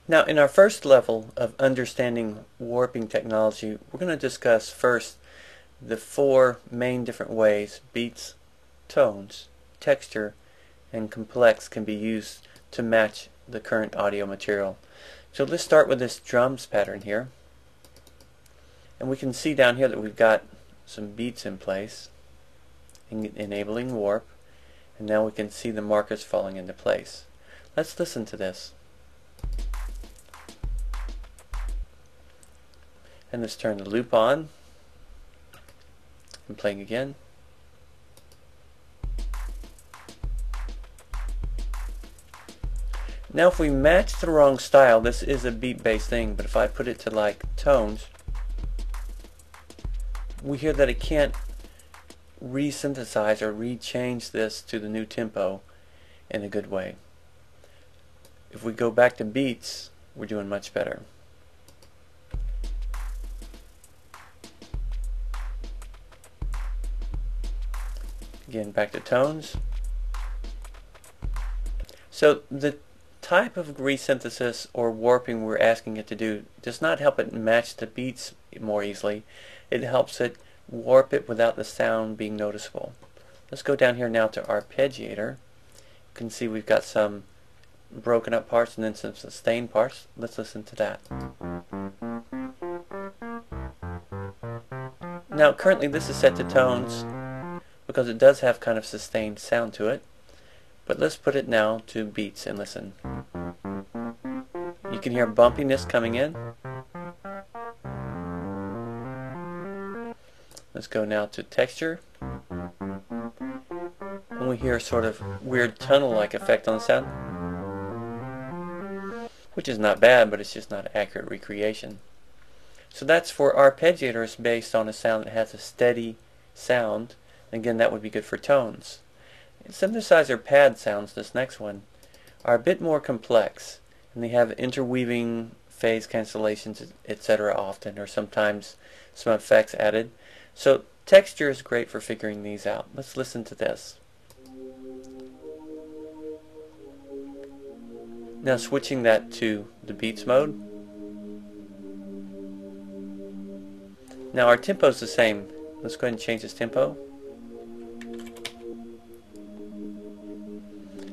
Now, in our first level of understanding warping technology, we're going to discuss first the four main different ways beats, tones, texture, and complex can be used to match the current audio material. So let's start with this drums pattern here. And we can see down here that we've got some beats in place, enabling warp, and now we can see the markers falling into place. Let's listen to this. And let's turn the loop on and playing again. Now if we match the wrong style, this is a beat-based thing, but if I put it to like tones, we hear that it can't re-synthesize or re-change this to the new tempo in a good way. If we go back to beats, we're doing much better. Again, back to tones. So the type of resynthesis or warping we're asking it to do does not help it match the beats more easily. It helps it warp it without the sound being noticeable. Let's go down here now to arpeggiator. You can see we've got some broken up parts and then some sustained parts. Let's listen to that. Now currently this is set to tones because it does have kind of sustained sound to it. But let's put it now to beats and listen. You can hear bumpiness coming in. Let's go now to texture. And we hear sort of weird tunnel-like effect on the sound, which is not bad, but it's just not an accurate recreation. So that's for arpeggiators based on a sound that has a steady sound. Again, that would be good for tones. Synthesizer pad sounds, this next one, are a bit more complex, and they have interweaving phase cancellations, etc. often, or sometimes some effects added. So texture is great for figuring these out. Let's listen to this. Now switching that to the beats mode. Now our tempo is the same. Let's go ahead and change this tempo.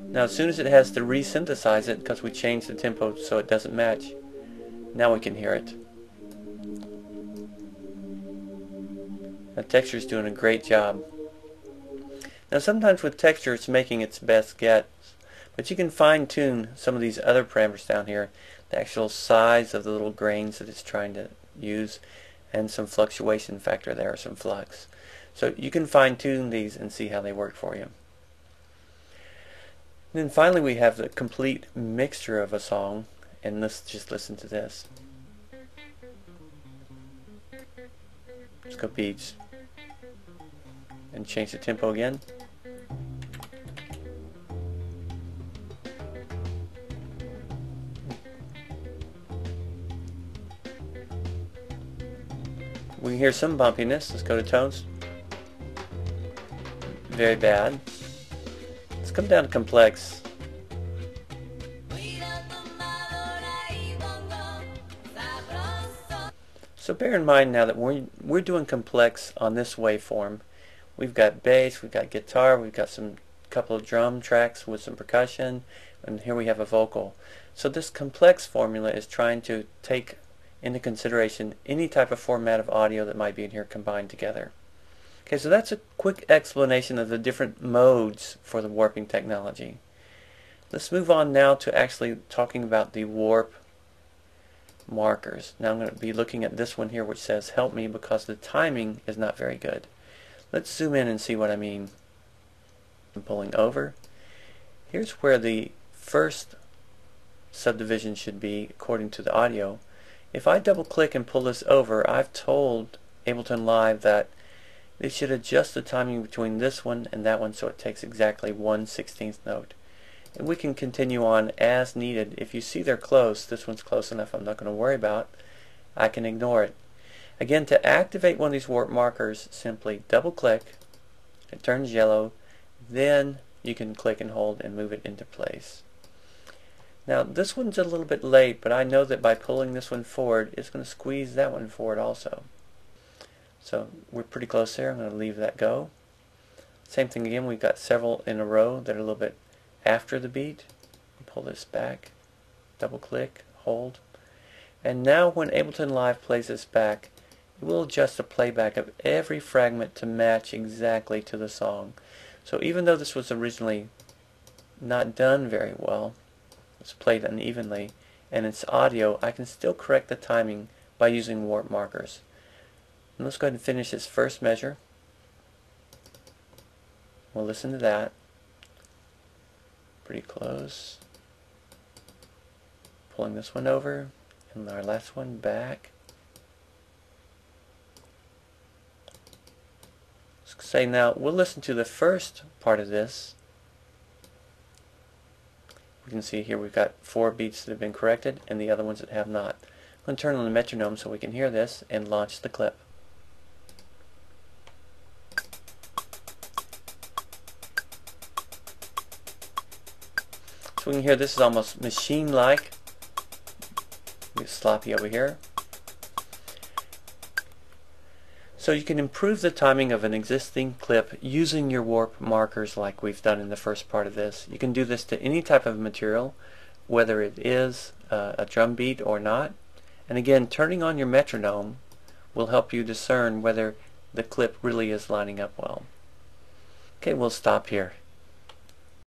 Now as soon as it has to re-synthesize it, because we changed the tempo so it doesn't match, now we can hear it. The texture is doing a great job. Now sometimes with texture it's making its best guess, but you can fine-tune some of these other parameters down here, the actual size of the little grains that it's trying to use, and some fluctuation factor there, some flux. So you can fine-tune these and see how they work for you. And then finally we have the complete mixture of a song, and let's just listen to this. Let's go beats and change the tempo again. We can hear some bumpiness. Let's go to tones. Very bad. Let's come down to complex. So bear in mind now that we're doing complex on this waveform. We've got bass, we've got guitar, we've got some couple of drum tracks with some percussion, and here we have a vocal. So this complex formula is trying to take into consideration any type of format of audio that might be in here combined together. Okay, so that's a quick explanation of the different modes for the warping technology. Let's move on now to actually talking about the warp markers. Now I'm going to be looking at this one here which says help me because the timing is not very good. Let's zoom in and see what I mean. I'm pulling over. Here's where the first subdivision should be according to the audio. If I double click and pull this over, I've told Ableton Live that it should adjust the timing between this one and that one so it takes exactly 1/16th note. And we can continue on as needed. If you see they're close, this one's close enough I'm not going to worry about, I can ignore it. Again, to activate one of these warp markers, simply double click, it turns yellow, then you can click and hold and move it into place. Now this one's a little bit late, but I know that by pulling this one forward, it's going to squeeze that one forward also. So we're pretty close there. I'm going to leave that go. Same thing again, we've got several in a row that are a little bit after the beat. Pull this back, double click, hold. And now when Ableton Live plays this back, it will adjust the playback of every fragment to match exactly to the song. So even though this was originally not done very well, it's played unevenly, and it's audio, I can still correct the timing by using warp markers. And let's go ahead and finish this first measure. We'll listen to that. Pretty close. Pulling this one over, and our last one back. Let's say now, we'll listen to the first part of this. We can see here we've got 4 beats that have been corrected and the other ones that have not. I'm going to turn on the metronome so we can hear this and launch the clip. So we can hear this is almost machine-like. Get sloppy over here. So you can improve the timing of an existing clip using your warp markers like we've done in the first part of this. You can do this to any type of material, whether it is a drum beat or not. And again, turning on your metronome will help you discern whether the clip really is lining up well. Okay, we'll stop here.